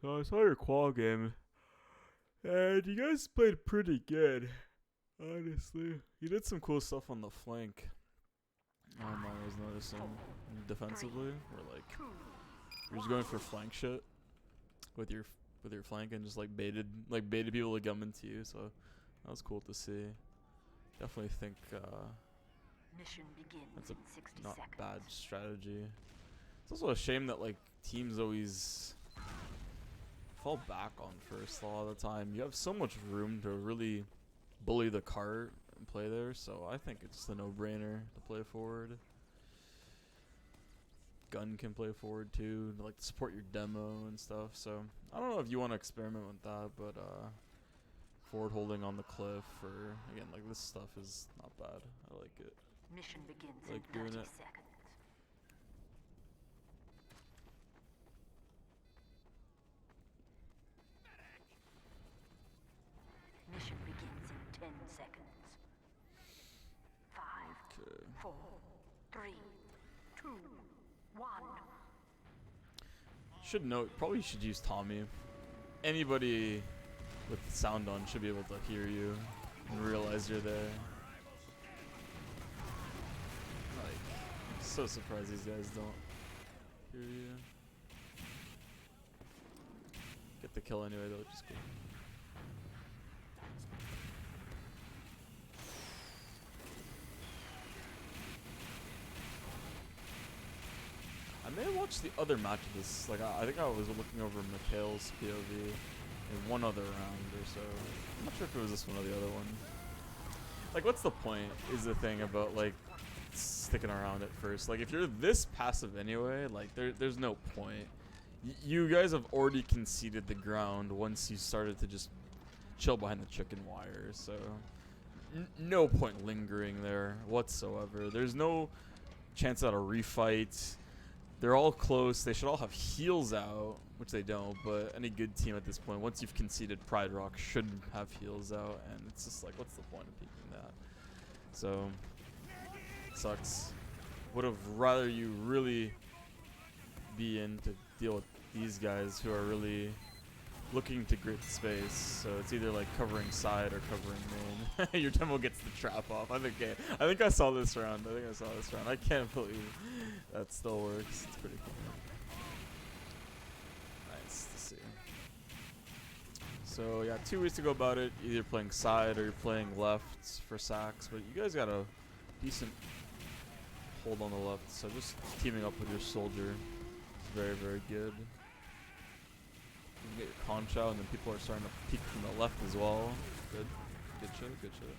I saw your qual game, and you guys played pretty good. Honestly, you did some cool stuff on the flank. I was noticing defensively, where like you're just going for flank shit with your flank and just like baited people to come into you. So that was cool to see. Definitely think Mission begins that's a in 60 not seconds. bad strategy. It's also a shame that like teams always fall back on first a lot of the time. You have so much room to really bully the cart and play there, so I think it's a no-brainer to play forward. Gun can play forward too, to, like support your demo and stuff. So I don't know if you want to experiment with that, but forward holding on the cliff or again like this stuff is not bad. I like it. Mission begins Like in doing 30 it. seconds. Mission begins in 10 seconds. 5, Okay. 4, 3, 2, 1. Should note, probably should use Tommy. Anybody with sound on should be able to hear you and realize you're there. Like, I'm so surprised these guys don't hear you. Get the kill anyway though, which is cool. I may have watched the other match of this. Like, I think I was looking over Mikhail's POV in one other round or so. I'm not sure if it was this one or the other one. Like, what's the point is the thing about, like, sticking around at first. Like, if you're this passive anyway, like, there's no point. You guys have already conceded the ground once you started to just chill behind the chicken wire, so no point lingering there whatsoever. There's no chance at a refight. They're all close. They should all have heals out, which they don't, but any good team at this point, once you've conceded Pride Rock, should have heals out, and it's just like, what's the point of peeking that? So, sucks. Would have rather you really be in to deal with these guys who are really looking to grit space. So it's either like covering side or covering main. Your demo gets the trap off. I think I saw this round. I can't believe that still works. It's pretty cool. Nice to see. So yeah, two ways to go about it. Either playing side or you're playing left for sacks. But you guys got a decent hold on the left. So just teaming up with your soldier is very, very good. You can get your conch out, and then people are starting to peek from the left as well. Good. Good shit, good shit.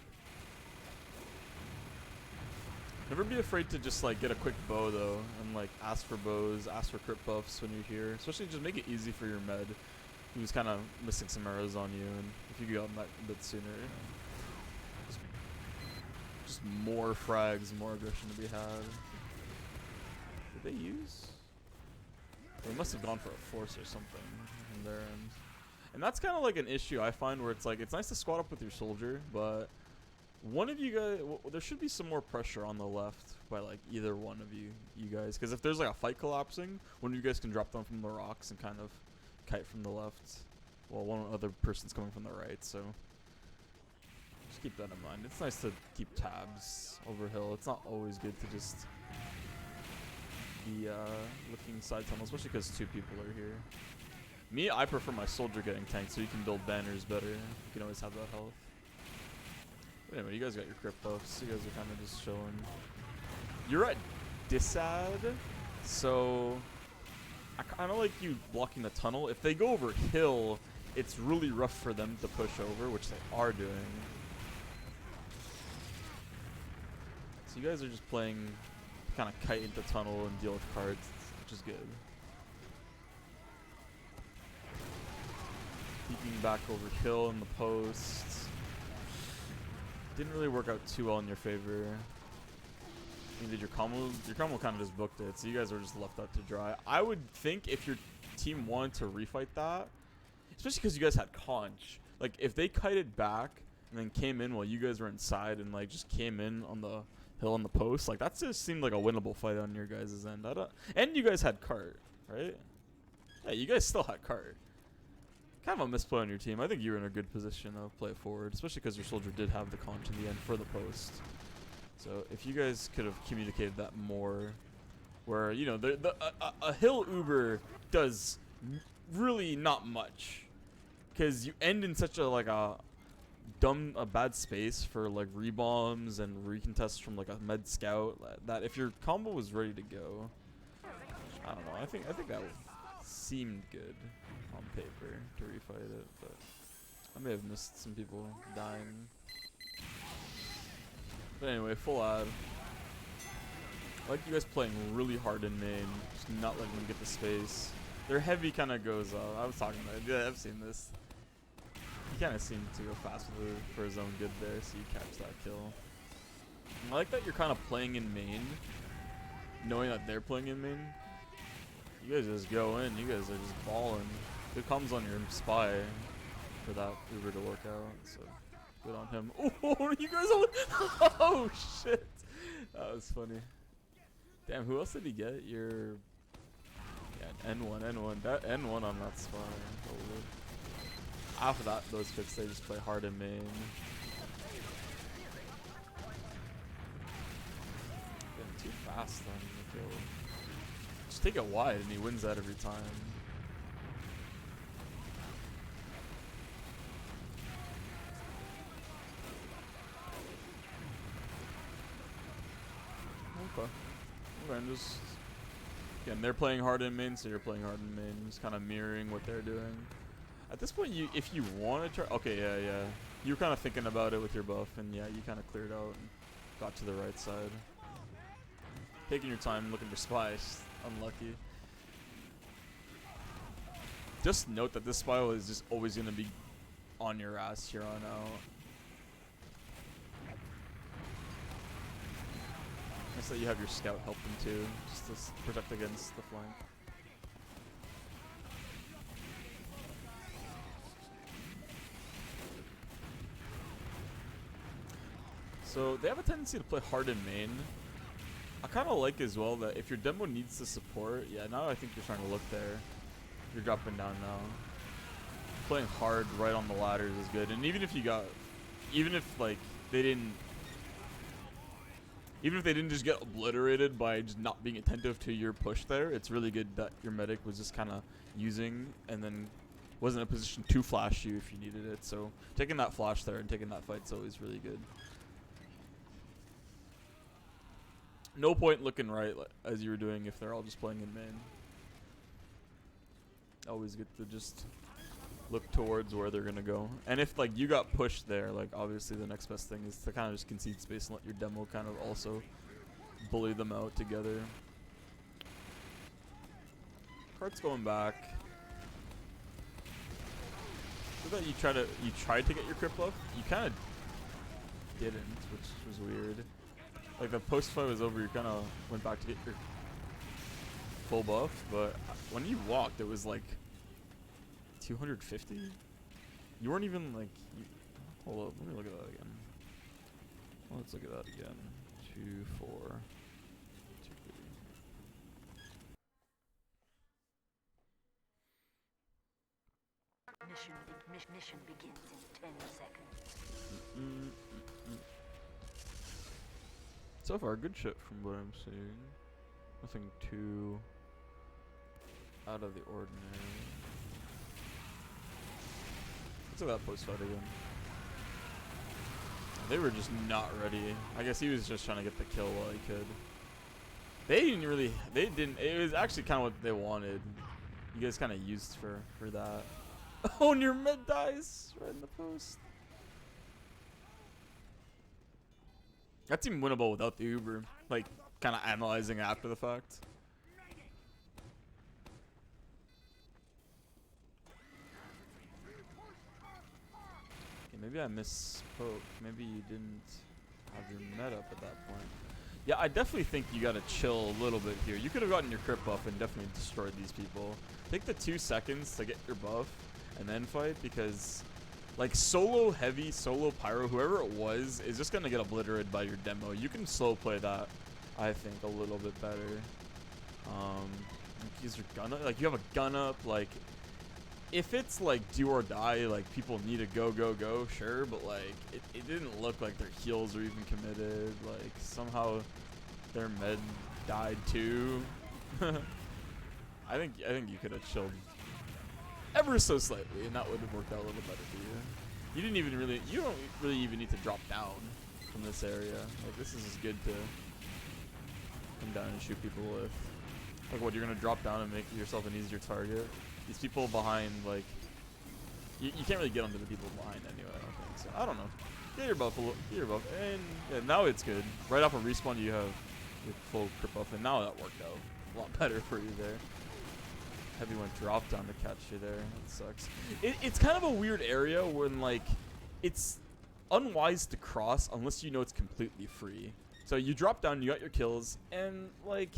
Never be afraid to just like get a quick bow though, and like ask for bows, ask for crit buffs when you're here. Especially just make it easy for your med, who's kind of missing some arrows on you, and if you go out a bit sooner, just more frags, more aggression to be had. Did they use? They must have gone for a force or something from their end. And that's kind of like an issue I find where it's like, it's nice to squat up with your soldier, but one of you guys, there should be some more pressure on the left by like either one of you guys. Because if there's like a fight collapsing, one of you guys can drop down from the rocks and kind of kite from the left, while one other person's coming from the right, so just keep that in mind. It's nice to keep tabs over hill. It's not always good to just be looking side tunnel, especially because two people are here. Me, I prefer my soldier getting tanked so you can build banners better. You can always have that health. But anyway, you guys got your crit buffs. You guys are kind of just chilling. You're at disad, so I kind of like you blocking the tunnel. If they go over hill, it's really rough for them to push over, which they are doing. So you guys are just playing kind of kite into tunnel and deal with cards, which is good. Peeking back over hill in the post. Didn't really work out too well in your favor. You did your combo kind of just booked it, so you guys were just left out to dry. I would think if your team wanted to refight that, especially because you guys had conch, like if they kited back and then came in while you guys were inside and like just came in on the hill on the post, like that just seemed like a winnable fight on your guys' end. And you guys had cart, right? Yeah, you guys still had cart. kind of a misplay on your team. I think you were in a good position to play it forward, especially because your soldier did have the conch in the end for the post. So if you guys could have communicated that more, where, you know, a hill uber does really not much, because you end in such a bad space for like rebombs and recontests from like a med scout, that if your combo was ready to go, I don't know, I think that seemed good on paper to refight it, but I may have missed some people dying. But anyway, full ad. I like you guys playing really hard in main, just not letting them get the space. Their heavy kind of goes up. I was talking about it. Yeah, I've seen this. He kind of seemed to go fast with it for his own good there, so you catch that kill. And I like that you're kind of playing in main, knowing that they're playing in main. You guys just go in. You guys are just balling. Good comes on your spy for that Uber to work out, so good on him. Oh, you guys all... Oh, shit. That was funny. Damn, who else did he get? Your... Yeah, N1. That N1 on that spy. Holy. After that, those picks, they just play hard in main. Getting too fast on the kill. Just take it wide and he wins that every time. Okay. Okay, and just... Again, they're playing hard in main, so you're playing hard in main. Just kind of mirroring what they're doing. At this point, if you want to try... Okay, yeah. You were kind of thinking about it with your buff, and yeah, you kind of cleared out and got to the right side. Taking your time, looking for spies. Unlucky. Just note that this spy is just always going to be on your ass here on out. Nice that you have your scout help them too, just to protect against the flank. So they have a tendency to play hard in main. I kind of like as well that if your demo needs the support, yeah, now I think you're trying to look there. You're dropping down now. Playing hard right on the ladders is good, and even if like they didn't. Even if they didn't just get obliterated by just not being attentive to your push there, it's really good that your medic was just kind of using and then wasn't in a position to flash you if you needed it. So taking that flash there and taking that fight's always really good. No point looking right as you were doing if they're all just playing in main. Always good to just look towards where they're gonna go. And if like you got pushed there, like obviously the next best thing is to kind of just concede space and let your demo kind of also bully them out together. Cart's going back. So that you tried to get your crit buff. You kind of didn't, which was weird. Like the post fight was over, you kind of went back to get your full buff, but when you walked, it was like 250. You weren't even like. Hold up, let me look at that again. Let's look at that again. 2, 4, 2, 3. Mission begins in 10 seconds. So far, good shit from what I'm seeing. Nothing too out of the ordinary. Let's look at that post fight again. They were just not ready. I guess he was just trying to get the kill while he could. It was actually kind of what they wanted. You guys kind of used for that. Oh, and your mid dies right in the post. That's even winnable without the Uber. Like, kind of analyzing after the fact. Okay, maybe I misspoke. Maybe you didn't have your med up at that point. Yeah, I definitely think you gotta chill a little bit here. You could have gotten your crit buff and definitely destroyed these people. Take the 2 seconds to get your buff and then fight, because like solo heavy, solo pyro, whoever it was, is just gonna get obliterated by your demo. You can slow play that, I think, a little bit better. Use your gun up, like you have a gun up, like if it's like do or die, like people need to go, sure, but like it didn't look like their heals were even committed. Like somehow their med died too. I think you could have chilled ever so slightly, and that would have worked out a little better for you. You don't really even need to drop down from this area. Like this is as good to come down and shoot people with. Like what, you're gonna drop down and make yourself an easier target? These people behind, like, you can't really get onto the people behind anyway, I don't think. So, I don't know. Get your buff, and yeah, now it's good. Right off a respawn, you have your full crit buff, and now that worked out a lot better for you there. Heavy went drop down to catch you there. That sucks. It's kind of a weird area when, like, it's unwise to cross unless you know it's completely free. So you drop down, you got your kills, and, like,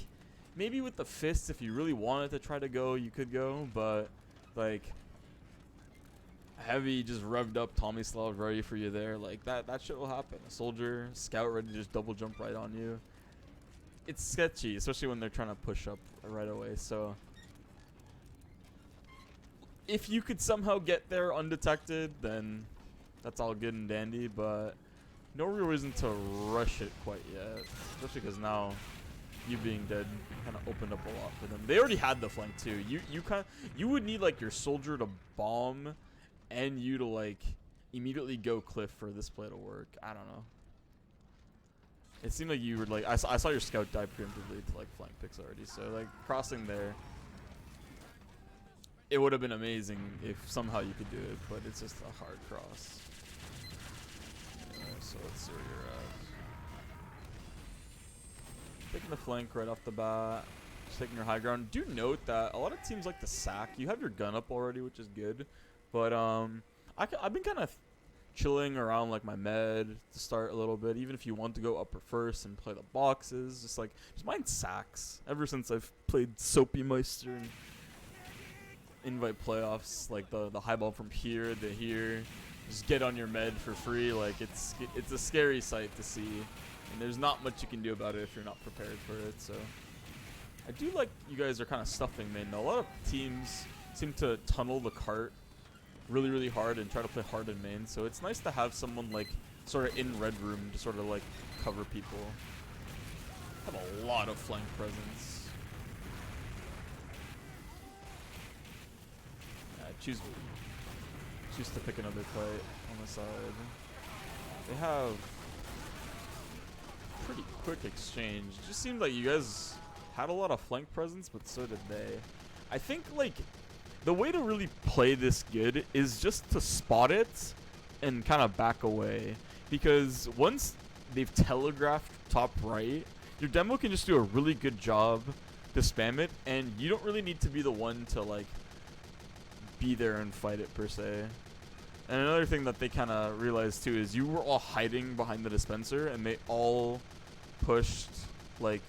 maybe with the fists, if you really wanted to try to go, you could go, but, like, Heavy just revved up Tommy Slav ready for you there. Like, that shit will happen. A soldier, scout ready to just double jump right on you. It's sketchy, especially when they're trying to push up right away, so if you could somehow get there undetected, then that's all good and dandy, but no real reason to rush it quite yet, especially because now you being dead kind of opened up a lot for them. They already had the flank too. You would need like your soldier to bomb and you to like immediately go cliff for this play to work. I don't know. It seemed like you were like I saw your scout die preemptively to like flank picks already. So like crossing there, it would have been amazing if somehow you could do it, but it's just a hard cross. Anyway, so let's see where you're at. Taking the flank right off the bat. Just taking your high ground. Do note that a lot of teams like to sack. You have your gun up already, which is good. But I've been kind of chilling around like my med to start a little bit. Even if you want to go upper first and play the boxes, just mind sacks. Ever since I've played Soapy Meister and invite playoffs, like the high ball from here to here, just get on your med for free. Like it's a scary sight to see. And there's not much you can do about it if you're not prepared for it. So I do like you guys are kind of stuffing main. A lot of teams seem to tunnel the cart really, really hard and try to play hard in main. So it's nice to have someone like sort of in red room to sort of like cover people. Have a lot of flank presence. Choose to pick another fight on the side. They have pretty quick exchange. It just seemed like you guys had a lot of flank presence, but so did they. I think like the way to really play this good is just to spot it and kind of back away, because once they've telegraphed top right, your demo can just do a really good job to spam it, and you don't really need to be the one to like be there and fight it per se. And another thing that they kind of realized too is you were all hiding behind the dispenser, and they all pushed, like,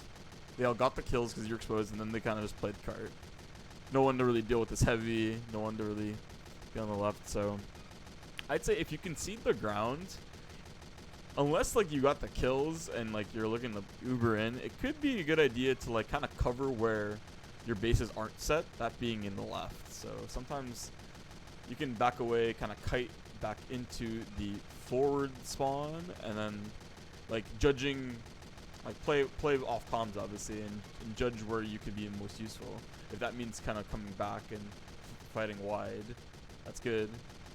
they all got the kills because you're exposed, and then they kind of just played cart. No one to really deal with this heavy, no one to really be on the left. So I'd say if you concede the ground, unless like you got the kills and like you're looking to Uber in, it could be a good idea to like kind of cover where your bases aren't set, that being in the left. So sometimes you can back away, kind of kite back into the forward spawn, and then like judging, like play off comms obviously, and judge where you could be most useful. If that means kind of coming back and fighting wide, that's good.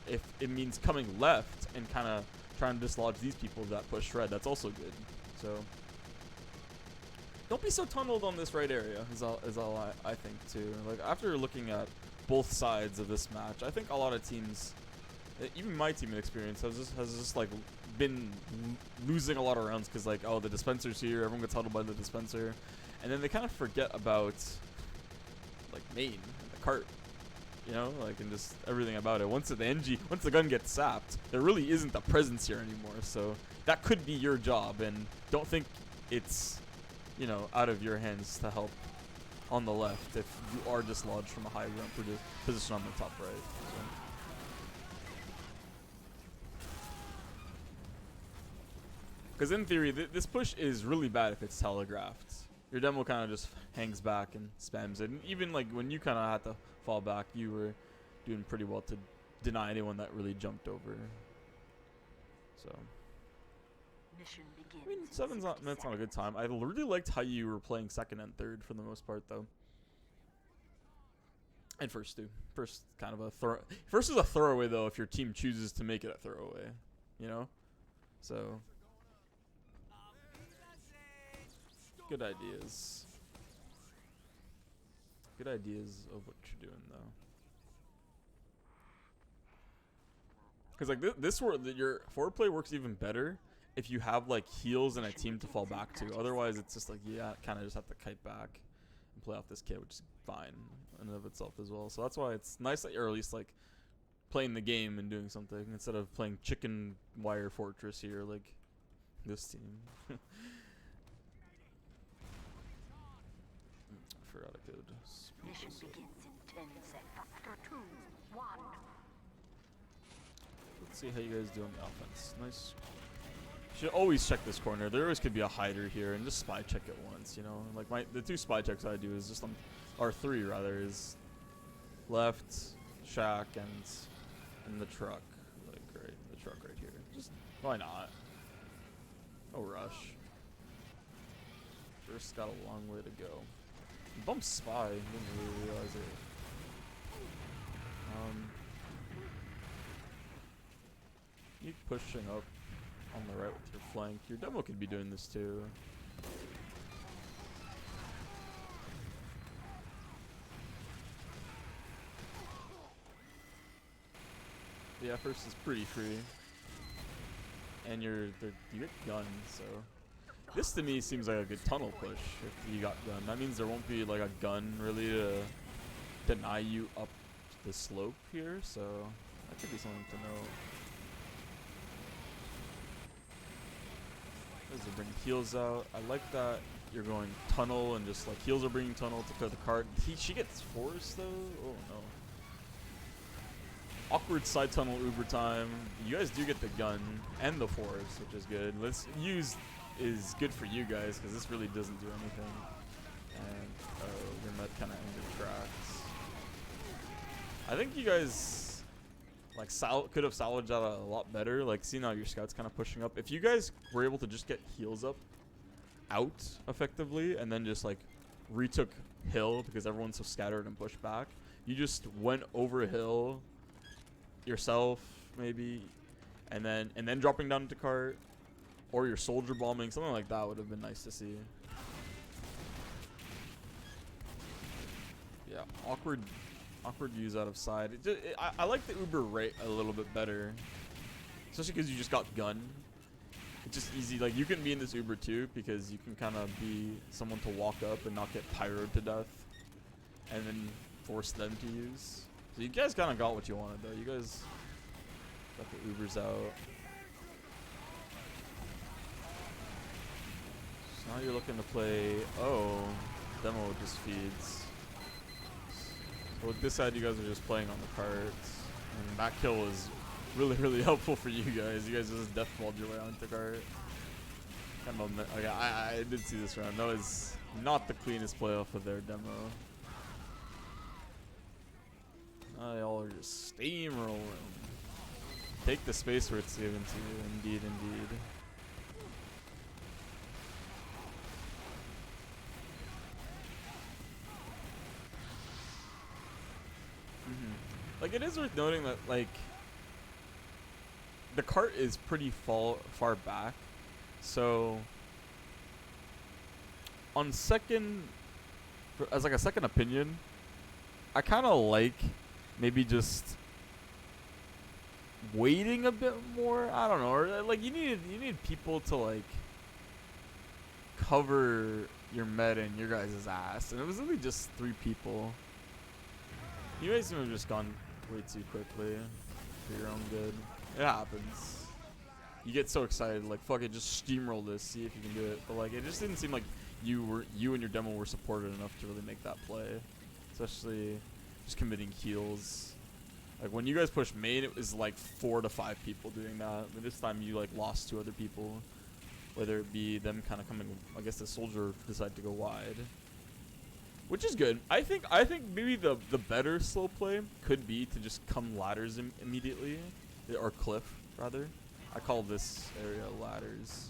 If it means coming left and kind of trying to dislodge these people that push red, that's also good. So don't be so tunneled on this right area is all I think too. Like after looking at both sides of this match, I think a lot of teams, even my team in experience, has just like been losing a lot of rounds because like, oh, the dispenser's here, everyone gets huddled by the dispenser, and then they kind of forget about like main and the cart, you know, like, and just everything about it. Once the gun gets sapped, there really isn't a presence here anymore. So that could be your job, and don't think it's, you know, out of your hands to help on the left if you are dislodged from a high ground position on the top right. So. Because in theory, this push is really bad if it's telegraphed. Your demo kind of just hangs back and spams it. And even like when you kind of had to fall back, you were doing pretty well to deny anyone that really jumped over. So. Mission begins. I mean, in 7 60 minutes not a good seconds. time. I really liked how you were playing second and third for the most part, though. And first, too. First, kind of a throw. First is a throwaway, though, if your team chooses to make it a throwaway. You know? So. Good ideas. Good ideas of what you're doing, though. Because, like, this world, your forward play works even better if you have, like, heals and a team to fall back to. Otherwise, it's just like, yeah, kind of just have to kite back and play off this kid, which is fine in and of itself as well. So that's why it's nice that you're at least, like, playing the game and doing something instead of playing chicken wire fortress here, like this team. I forgot I could speed Mission this up. begins in 10 seconds. 2, 1. Let's see how you guys do on the offense. Nice. Should always check this corner. There always could be a hider here, and just spy check it once. You know, like the 2 spy checks I do is just on, or 3 rather, is left, shack, and the truck. Like right, the truck right here. Just why not? No rush. First got a long way to go. Bump spy. Didn't really realize it. Keep pushing up on the right with your flank. Your demo could be doing this too. Yeah, first is pretty free. And you get guns, so. This to me seems like a good tunnel push if you got gun. That means there won't be like a gun really to deny you up the slope here, so that could be something to know. As they bring heals out, I like that you're going tunnel and just like heals are bringing tunnel to clear the cart. She gets forced though. Oh no! Awkward side tunnel Uber time. You guys do get the gun and the force, which is good. Let's use is good for you guys because this really doesn't do anything. And oh, your med kind of ended tracks. I think you guys like could have salvaged that a lot better. Like seeing how your scouts kind of pushing up. If you guys were able to just get heals up out effectively and then just like retook hill because everyone's so scattered and pushed back, you just went over hill yourself maybe, and then dropping down into cart, or your soldier bombing, something like that would have been nice to see. Yeah, awkward use out of side. I like the Uber rate a little bit better, especially because you just got gun. It's just easy. Like you can be in this Uber too because you can kind of be someone to walk up and not get pyroed to death, and then force them to use. So you guys kind of got what you wanted though. You guys got the Ubers out. So now you're looking to play. Oh, demo just feeds. So with this side, you guys are just playing on the carts, and that kill was really helpful for you guys. You guys just deathballed your way onto cart. Kind of, okay, I did see this round. That was not the cleanest play off of their demo. Y'all are just steamrolling. Take the space where it's given to you. Indeed. Like, it is worth noting that, like, the cart is pretty far back. So, on second, as like a second opinion, I kind of like maybe just waiting a bit more. I don't know, or like you need people to like cover your meta and your guys' ass, and it was really just 3 people. You guys have just gone way too quickly for your own good. It happens. You get so excited, like fuck it, just steamroll this, see if you can do it. But like, it just didn't seem like you and your demo were supported enough to really make that play, especially just committing heals. Like when you guys pushed main, it was like 4 to 5 people doing that. But this time you like lost 2 other people, whether it be them kind of coming. I guess the soldier decided to go wide, which is good. I think maybe the better slow play could be to just come ladders immediately, or cliff rather. I call this area ladders.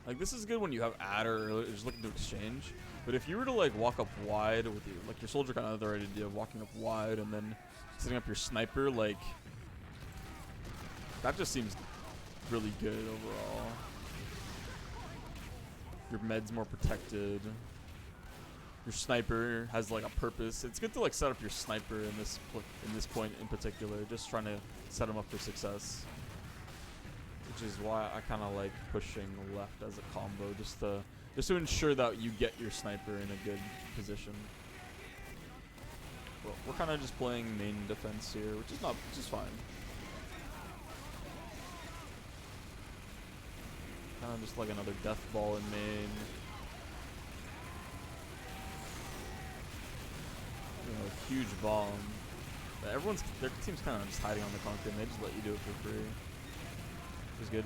Like this is good when you have adder or just looking to exchange. But if you were to like walk up wide with your soldier kind of had the right idea of walking up wide and then setting up your sniper, like that just seems really good overall. Your med's more protected. Your sniper has like a purpose. It's good to like set up your sniper in this point in particular, just trying to set him up for success. Which is why I kind of like pushing left as a combo, just to ensure that you get your sniper in a good position. Well, we're kind of just playing main defense here, which is fine. Kind of just like another death ball in main. You know, a huge bomb. But their team's kind of just hiding on the conquer, and they just let you do it for free. Which is good.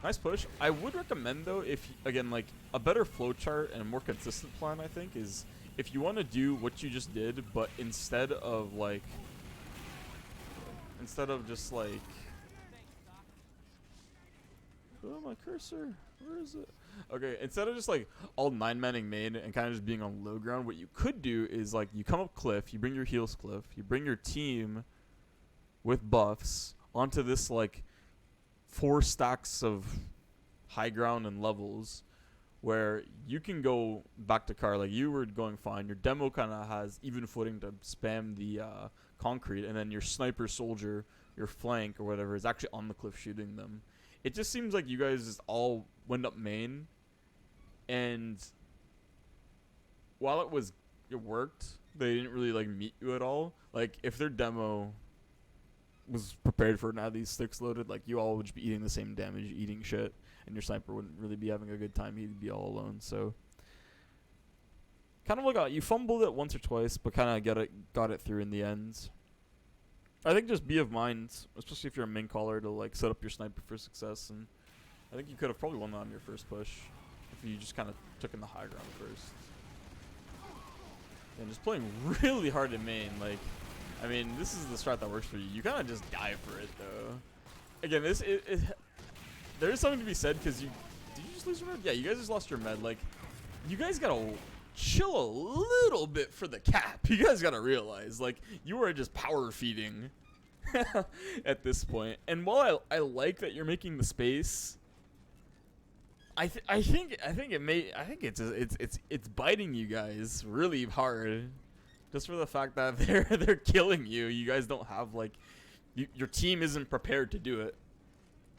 Nice push. I would recommend though, if again like a better flowchart and a more consistent plan, I think, is if you want to do what you just did, but instead of just like, oh my cursor, where is it? Okay, instead of just like all 9-manning main and kind of just being on low ground, what you could do is like you come up cliff, you bring your heals cliff, you bring your team with buffs onto this like 4 stacks of high ground and levels where you can go back to car like you were going fine. Your demo kind of has even footing to spam the concrete, and then your sniper soldier, your flank or whatever, is actually on the cliff shooting them. It just seems like you guys just all went up main, and while it worked, they didn't really like meet you at all. Like if their demo was prepared for now these sticks loaded, like you all would just be eating the same damage, eating shit, and your sniper wouldn't really be having a good time. He'd be all alone. So kind of like you fumbled it once or twice, but kind of got it through in the end. I think just be of mind, especially if you're a main caller, to like set up your sniper for success. And I think you could have probably won that on your first push if you just kind of took in the high ground first. And just playing really hard in main, like. I mean, this is the strat that works for you. You kind of just die for it, though. Again, there is something to be said, because did you just lose your med? Yeah, you guys just lost your med. Like, you guys gotta chill a little bit for the cap. You guys gotta realize, like, you are just power feeding at this point. And while I like that you're making the space, I think it's biting you guys really hard. Just for the fact that they're killing you. You guys don't have like, your team isn't prepared to do it.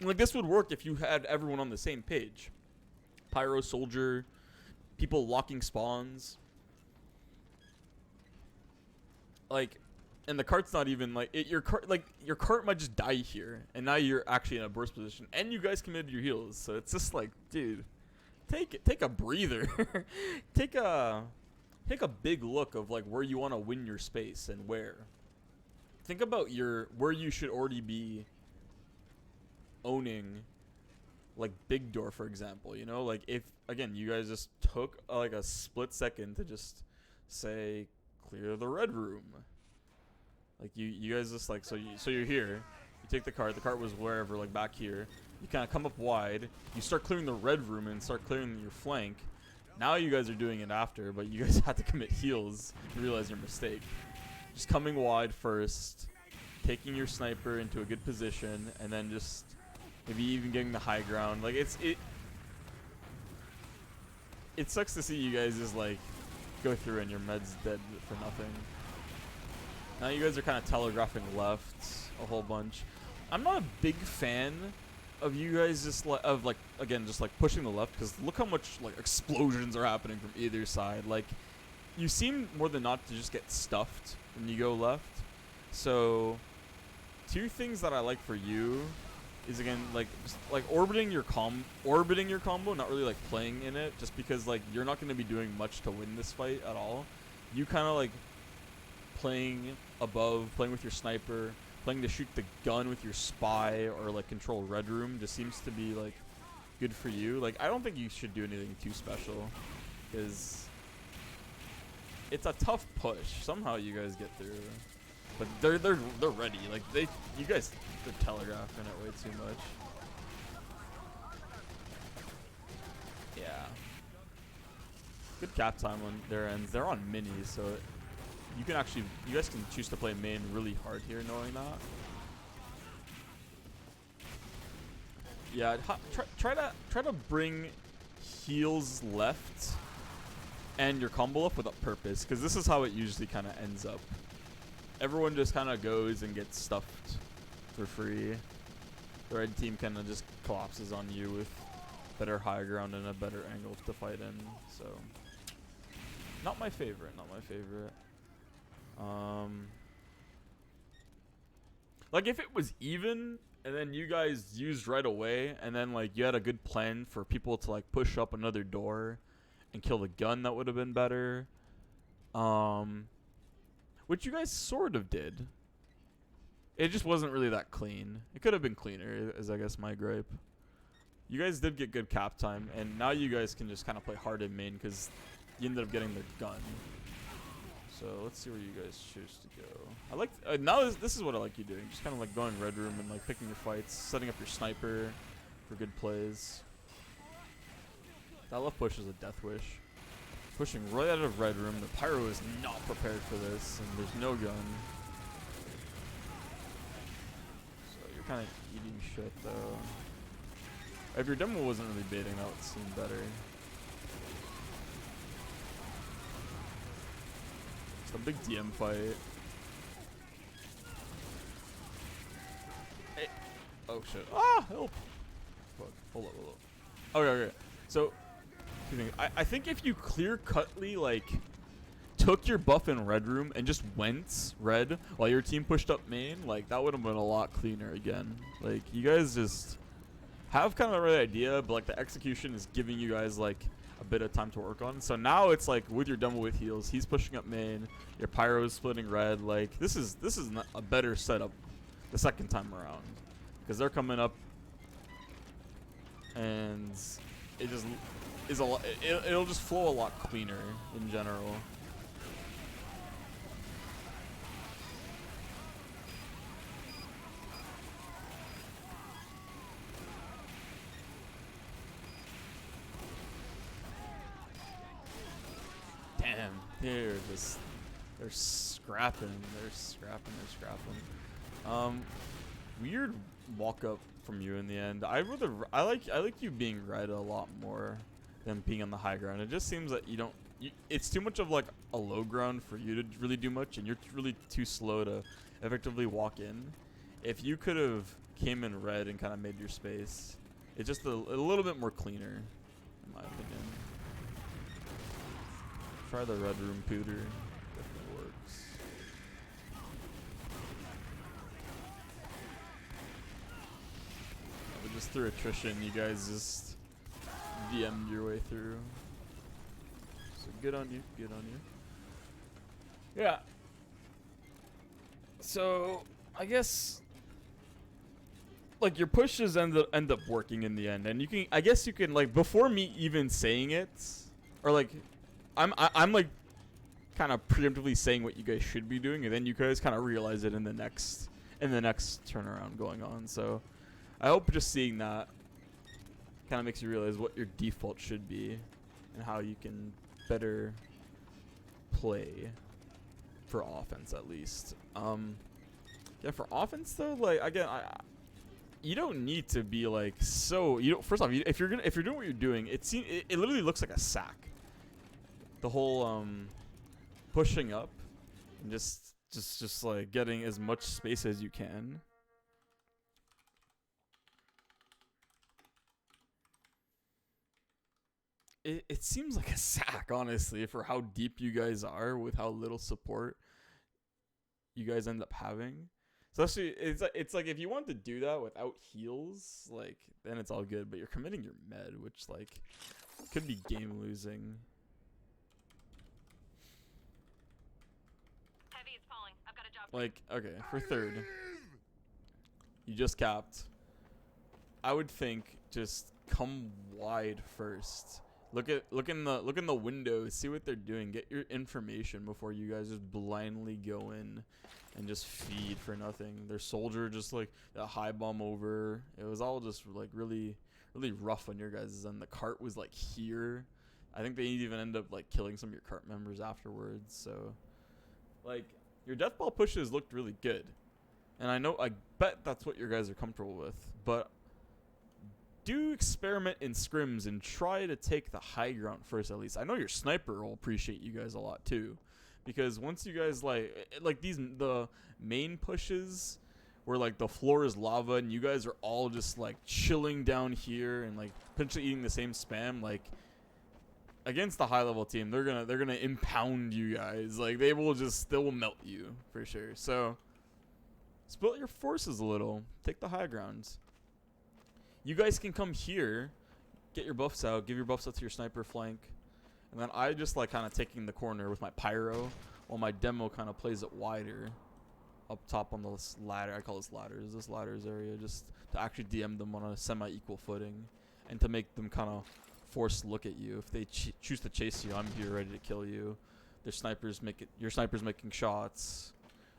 Like this would work if you had everyone on the same page. Pyro soldier, people locking spawns. Like, and the cart's not even like your cart might just die here, and now you're actually in a burst position, and you guys committed your heals. So it's just like, dude, take a breather, take a big look of like where you want to win your space and where. Think about where you should already be owning, like big door, for example. You know, like if again you guys just took like a split second to just say clear the red room. Like you guys just like so you're here. You take the cart was wherever, like back here. You kind of come up wide. You start clearing the red room and start clearing your flank. Now you guys are doing it after, but you guys had to commit heals to realize your mistake. Just coming wide first, taking your sniper into a good position, and then just maybe even getting the high ground. Like it sucks to see you guys just like go through and your med's dead for nothing. Now you guys are kind of telegraphing left a whole bunch. I'm not a big fan of you guys just pushing the left, because look how much like explosions are happening from either side. Like you seem more than not to just get stuffed when you go left. So 2 things that I like for you is, again, like just like orbiting your combo, not really like playing in it, just because like you're not going to be doing much to win this fight at all. You kind of like playing above, playing with your sniper, playing to shoot the gun with your spy, or like control red room, just seems to be like good for you. Like I don't think you should do anything too special, because it's a tough push. Somehow you guys get through, but they're ready. Like you guys, they're telegraphing it way too much. Yeah. Good cap time on their ends. They're on minis, so you guys can choose to play main really hard here, knowing that. Yeah, try to bring heals left and your combo up with a purpose, because this is how it usually kind of ends up. Everyone just kind of goes and gets stuffed for free. The red team kind of just collapses on you with better high ground and a better angle to fight in. So, not my favorite. Not my favorite. Like if it was even and then you guys used right away, and then like you had a good plan for people to like push up another door and kill the gun, that would have been better. Which you guys sort of did. It just wasn't really that clean. It could have been cleaner, is I guess my gripe. You guys did get good cap time, and now you guys can just kind of play hard in main because you ended up getting the gun. So let's see where you guys choose to go. I like now this is what I like you doing. Just kind of like going red room and like picking your fights, setting up your sniper for good plays. That left push is a death wish. Pushing right out of red room. The pyro is not prepared for this, and there's no gun. So you're kind of eating shit though. If your demo wasn't really baiting, that would seem better. It's a big DM fight. Hey. Oh shit. Ah, help. Fuck. Hold up. Okay. So, I think if you clear-cutly, like, took your buff in red room and just went red while your team pushed up main, like, that would have been a lot cleaner again. Like, you guys just have kind of the right idea, but, like, the execution is giving you guys, like, a bit of time to work on. So now it's, like, with your demo with heals, he's pushing up main, your pyro is splitting red. Like, this is not a better setup the second time around. Because they're coming up, and it just is a lot. It'll just flow a lot cleaner in general. Damn, they're scrapping. They're scrapping. Weird walk up from you in the end. I like you being red a lot more than being on the high ground. It just seems that it's too much of like a low ground for you to really do much, and you're really too slow to effectively walk in. If you could have came in red and kind of made your space, it's just a little bit more cleaner, in my opinion. Try the red room pooter. Definitely works. But just through attrition, you guys just VM'd your way through. So good on you. Good on you. Yeah. So I guess like your pushes end up working in the end, and I guess you can like before me even saying it, or like I'm like kind of preemptively saying what you guys should be doing, and then you guys kind of realize it in the next turnaround going on. So I hope just seeing that kind of makes you realize what your default should be and how you can better play for offense, at least. Yeah, for offense though, like again, you don't need to be like so. First off, if you're doing what you're doing, it literally looks like a sack. The whole pushing up and just like getting as much space as you can. It seems like a sack, honestly, for how deep you guys are with how little support you guys end up having. Especially, it's like if you want to do that without heals, like then it's all good. But you're committing your med, which like could be game losing. Like, okay, for third, you just capped. I would think just come wide first. Look in the window, see what they're doing, get your information before you guys just blindly go in and just feed for nothing. Their soldier just like a high bomb over. It was all just like really rough on your guys' end. The cart was like here. I think they even end up like killing some of your cart members afterwards. So like your death ball pushes looked really good. And I bet that's what your guys are comfortable with, but do experiment in scrims and try to take the high ground first at least. I know your sniper will appreciate you guys a lot too, because once you guys like the main pushes where like the floor is lava and you guys are all just like chilling down here and like potentially eating the same spam, like against the high level team, they're gonna impound you guys. Like they will melt you for sure. So split your forces a little, take the high grounds. You guys can come here, get your buffs out, give your buffs out to your sniper flank, and then I just like kind of taking the corner with my pyro, while my demo kind of plays it wider, up top on this ladder. I call this ladders. This ladders area, just to actually DM them on a semi-equal footing, and to make them kind of forced to look at you. If they choose to chase you, I'm here ready to kill you. Your sniper's making shots.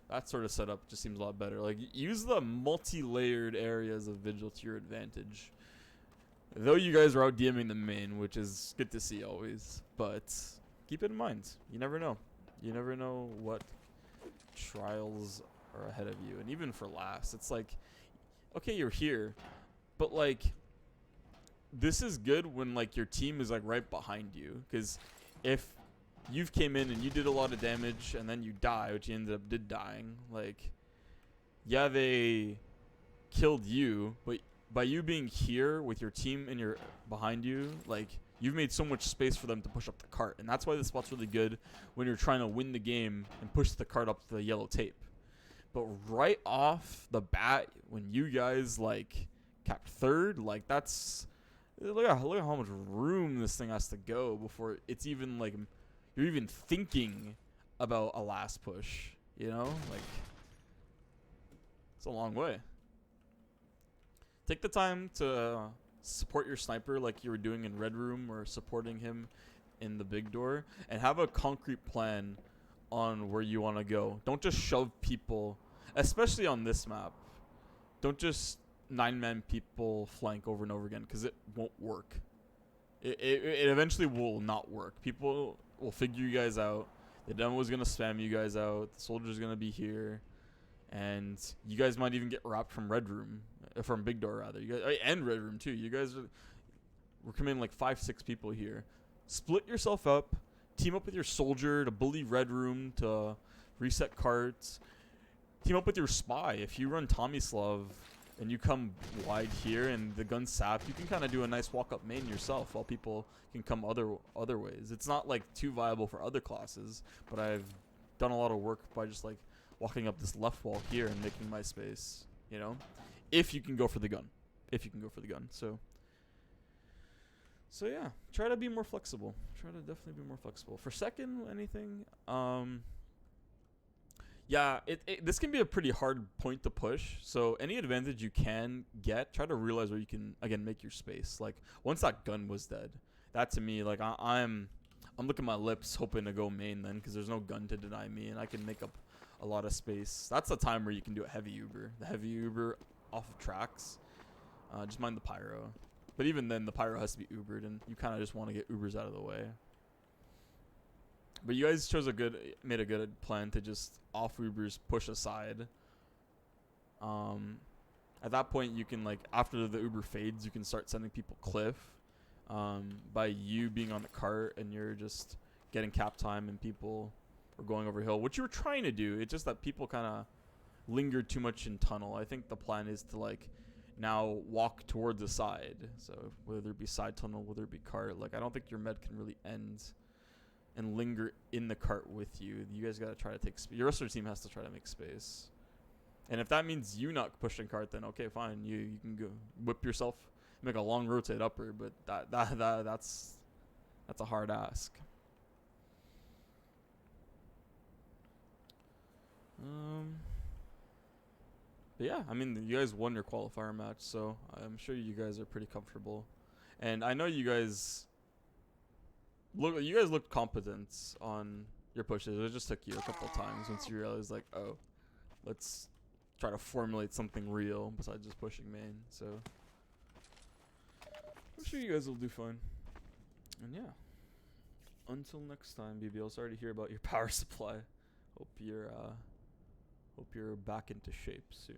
That sort of setup just seems a lot better. Like, use the multi-layered areas of Vigil to your advantage. Though you guys are out DMing the main, which is good to see always. But keep it in mind. You never know. You never know what trials are ahead of you. And even for last, it's like, okay, you're here. But, like, this is good when, like, your team is, like, right behind you. Because if you've came in and you did a lot of damage and then you die, which you ended up dying, like, yeah, they killed you, but by you being here with your team and your behind you, like, you've made so much space for them to push up the cart. And that's why this spot's really good when you're trying to win the game and push the cart up the yellow tape. But right off the bat, when you guys like capped third, like, that's look at how much room this thing has to go before it's even like you're even thinking about a last push, you know? Like, it's a long way. Take the time to support your sniper like you were doing in Red Room or supporting him in the big door, and have a concrete plan on where you want to go. Don't just shove people, especially on this map. Don't just 9-man people flank over and over again, because it won't work. It eventually will not work. People will figure you guys out. The demo is going to spam you guys out. The soldier's going to be here. And you guys might even get wrapped from Red Room. From Big Door, rather. You guys, and Red Room, too. You guys we're coming like 5-6 people here. Split yourself up. Team up with your soldier to bully Red Room, to reset carts. Team up with your spy. If you run Tomislav and you come wide here and the gun's sapped, you can kind of do a nice walk-up main yourself while people can come other ways. It's not like too viable for other classes, but I've done a lot of work by just like walking up this left wall here and making my space, you know? If you can go for the gun. So yeah, try to be more flexible. Try to definitely be more flexible. For second, anything, yeah, this can be a pretty hard point to push. So any advantage you can get, try to realize where you can, again, make your space. Like, once that gun was dead, that to me, like, I'm licking my lips hoping to go main then, because there's no gun to deny me, and I can make up a lot of space. That's the time where you can do a heavy Uber. The heavy Uber off of tracks. Just mind the pyro. But even then, the pyro has to be Ubered, and you kind of just want to get Ubers out of the way. But you guys made a good plan to just off Ubers push aside. At that point, you can, like, after the Uber fades, you can start sending people cliff. By you being on the cart and you're just getting cap time and people are going over hill, which you were trying to do. It's just that people kind of lingered too much in tunnel. I think the plan is to, like, now walk towards the side. So whether it be side tunnel, whether it be cart, like, I don't think your med can really end and linger in the cart with you. You guys got to try to take space. Your rest of the team has to try to make space. And if that means you not pushing cart, then okay, fine. You can go whip yourself, make a long rotate upper, but that's a hard ask. But yeah, I mean, you guys won your qualifier match, so I'm sure you guys are pretty comfortable. And I know you guys look, you guys looked competent on your pushes. It just took you a couple times once you realized, like, oh, let's try to formulate something real besides just pushing main. So I'm sure you guys will do fine. And yeah, until next time, BBL. Sorry to hear about your power supply. Hope you're back into shape soon.